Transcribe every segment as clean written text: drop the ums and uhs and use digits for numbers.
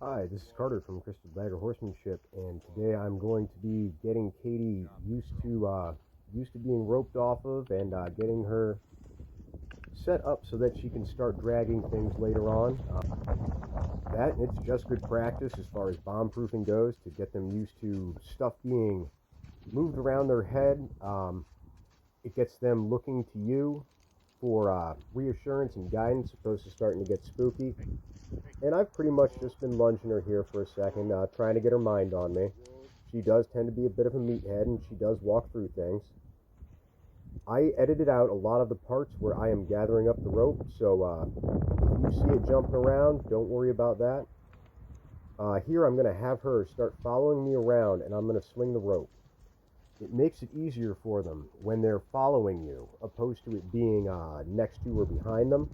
Hi, this is Carter from Crystal Dagger Horsemanship, and today I'm going to be getting Katie used to being roped off of, and getting her set up so that she can start dragging things later on. That it's just good practice as far as bomb proofing goes to get them used to stuff being moved around their head. It gets them looking to you for reassurance and guidance, opposed to starting to get spooky. And I've pretty much just been lunging her here for a second, trying to get her mind on me. She does tend to be a bit of a meathead, and she does walk through things. I edited out a lot of the parts where I am gathering up the rope, so if you see it jumping around, don't worry about that. Here I'm going to have her start following me around, and I'm going to swing the rope. It makes it easier for them when they're following you, opposed to it being next to or behind them.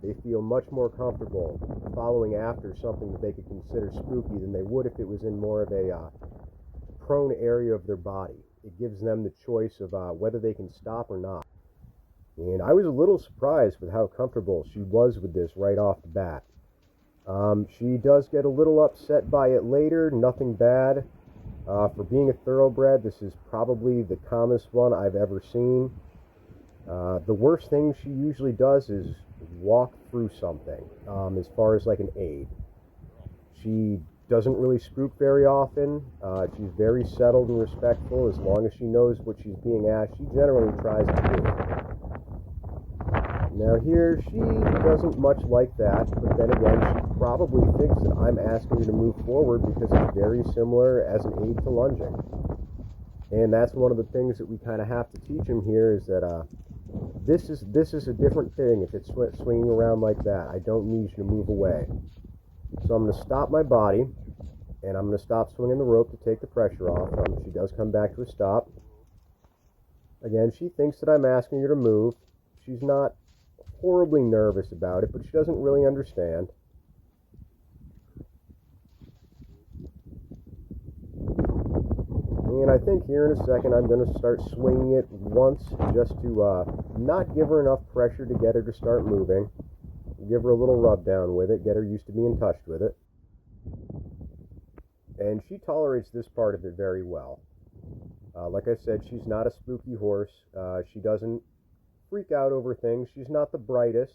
They feel much more comfortable following after something that they could consider spooky than they would if it was in more of a prone area of their body. It gives them the choice of whether they can stop or not. And I was a little surprised with how comfortable she was with this right off the bat. She does get a little upset by it later, nothing bad. For being a thoroughbred, this is probably the calmest one I've ever seen. The worst thing she usually does is walk through something, as far as like an aid. She doesn't really spook very often. She's very settled and respectful. As long as she knows what she's being asked, she generally tries to do it. Now here, she doesn't much like that, but then again, she probably thinks that I'm asking her to move forward because it's very similar as an aid to lunging. And that's one of the things that we kind of have to teach him here, is that this is a different thing if it's swinging around like that. I don't need you to move away. So I'm going to stop my body, and I'm going to stop swinging the rope to take the pressure off. She does come back to a stop. Again, she thinks that I'm asking her to move. She's not horribly nervous about it, but she doesn't really understand. And I think here in a second I'm going to start swinging it once, just to not give her enough pressure to get her to start moving. Give her a little rub down with it, get her used to being touched with it. And she tolerates this part of it very well. Like I said, she's not a spooky horse. She doesn't freak out over things. She's not the brightest,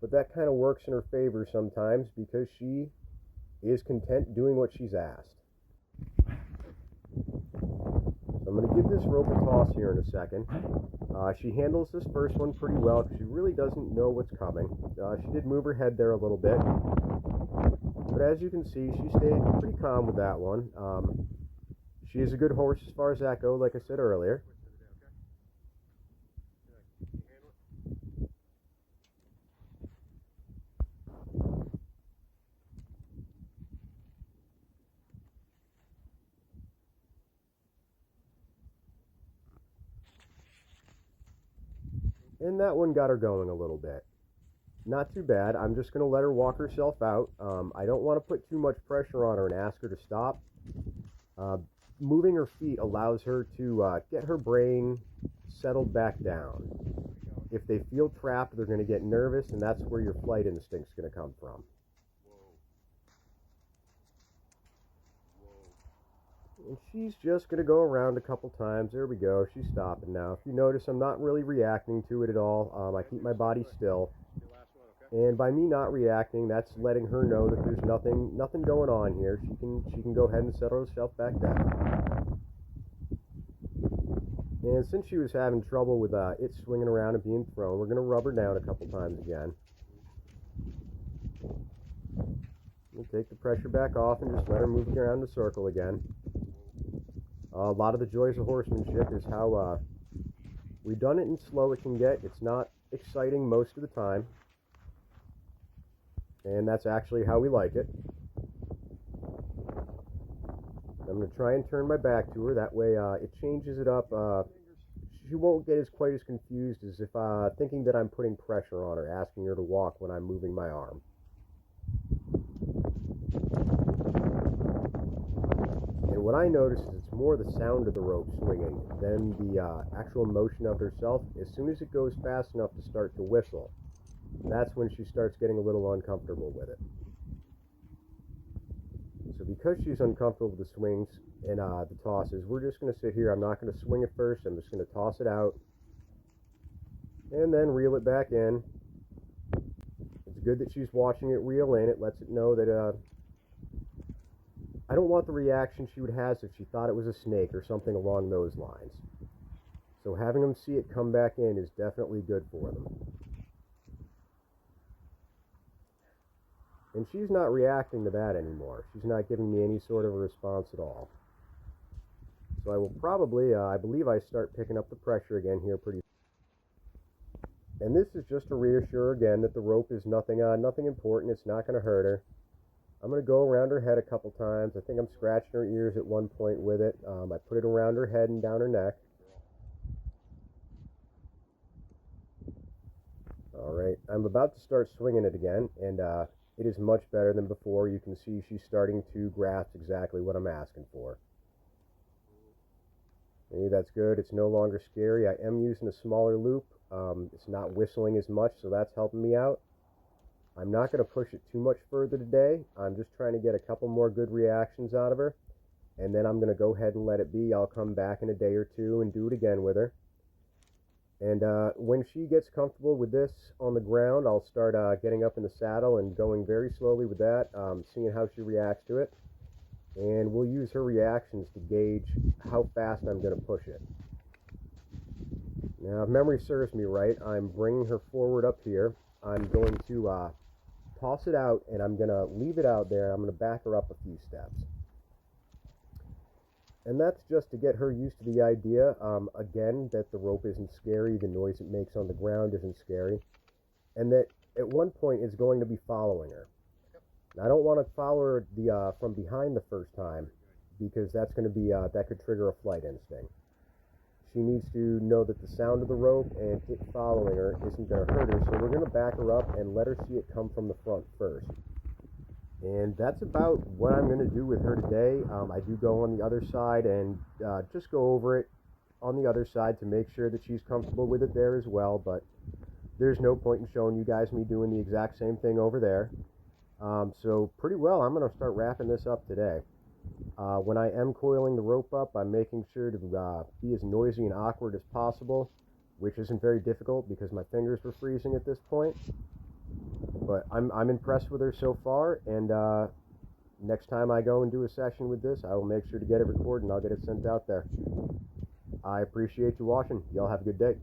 but that kind of works in her favor sometimes because she is content doing what she's asked. So I'm going to give this rope a toss here in a second. She handles this first one pretty well because she really doesn't know what's coming. She did move her head there a little bit, but as you can see, she stayed pretty calm with that one. She is a good horse as far as that goes, like I said earlier. And that one got her going a little bit. Not too bad. I'm just going to let her walk herself out. I don't want to put too much pressure on her and ask her to stop. Moving her feet allows her to get her brain settled back down. If they feel trapped, they're going to get nervous, and that's where your flight instinct's going to come from. And she's just going to go around a couple times. There we go. She's stopping now. If you notice, I'm not really reacting to it at all. I keep my body still. And by me not reacting, that's letting her know that there's nothing going on here. She can go ahead and settle herself back down. And since she was having trouble with it swinging around and being thrown, we're going to rub her down a couple times again. We'll take the pressure back off and just let her move around the circle again. A lot of the joys of horsemanship is how redundant and slow it can get. It's not exciting most of the time. And that's actually how we like it. I'm going to try and turn my back to her. That way it changes it up. She won't get quite as confused as if thinking that I'm putting pressure on her, asking her to walk when I'm moving my arm. And what I notice is it's more the sound of the rope swinging than the actual motion of herself. As soon as it goes fast enough to start to whistle, that's when she starts getting a little uncomfortable with it. because she's uncomfortable with the swings and the tosses, we're just going to sit here. I'm not going to swing it first. I'm just going to toss it out and then reel it back in. It's good that she's watching it reel in. It lets it know that I don't want the reaction she would have if she thought it was a snake or something along those lines. So having them see it come back in is definitely good for them. And she's not reacting to that anymore. She's not giving me any sort of a response at all. So I will probably, I believe I start picking up the pressure again here pretty soon. And this is just to reassure again that the rope is nothing important. It's not going to hurt her. I'm going to go around her head a couple times. I think I'm scratching her ears at one point with it. I put it around her head and down her neck. Alright, I'm about to start swinging it again, and it is much better than before. You can see she's starting to grasp exactly what I'm asking for. Maybe that's good. It's no longer scary. I am using a smaller loop. It's not whistling as much, so that's helping me out. I'm not going to push it too much further today. I'm just trying to get a couple more good reactions out of her, and then I'm going to go ahead and let it be. I'll come back in a day or two and do it again with her. And when she gets comfortable with this on the ground, I'll start getting up in the saddle and going very slowly with that, seeing how she reacts to it. And we'll use her reactions to gauge how fast I'm going to push it. Now, if memory serves me right, I'm bringing her forward up here. I'm going to toss it out, and I'm going to leave it out there. I'm going to back her up a few steps. And that's just to get her used to the idea, again, that the rope isn't scary, the noise it makes on the ground isn't scary, and that at one point it's going to be following her. Now, I don't want to follow her from behind the first time, because that's going to be, that could trigger a flight instinct. She needs to know that the sound of the rope and it following her isn't going to hurt her, so we're going to back her up and let her see it come from the front first. And that's about what I'm going to do with her today. I do go on the other side and just go over it on the other side to make sure that she's comfortable with it there as well. But there's no point in showing you guys me doing the exact same thing over there. So pretty well, I'm going to start wrapping this up today. When I am coiling the rope up, I'm making sure to be as noisy and awkward as possible, which isn't very difficult because my fingers were freezing at this point. But I'm impressed with her so far, and next time I go and do a session with this, I will make sure to get it recorded and I'll get it sent out there. I appreciate you watching. Y'all have a good day.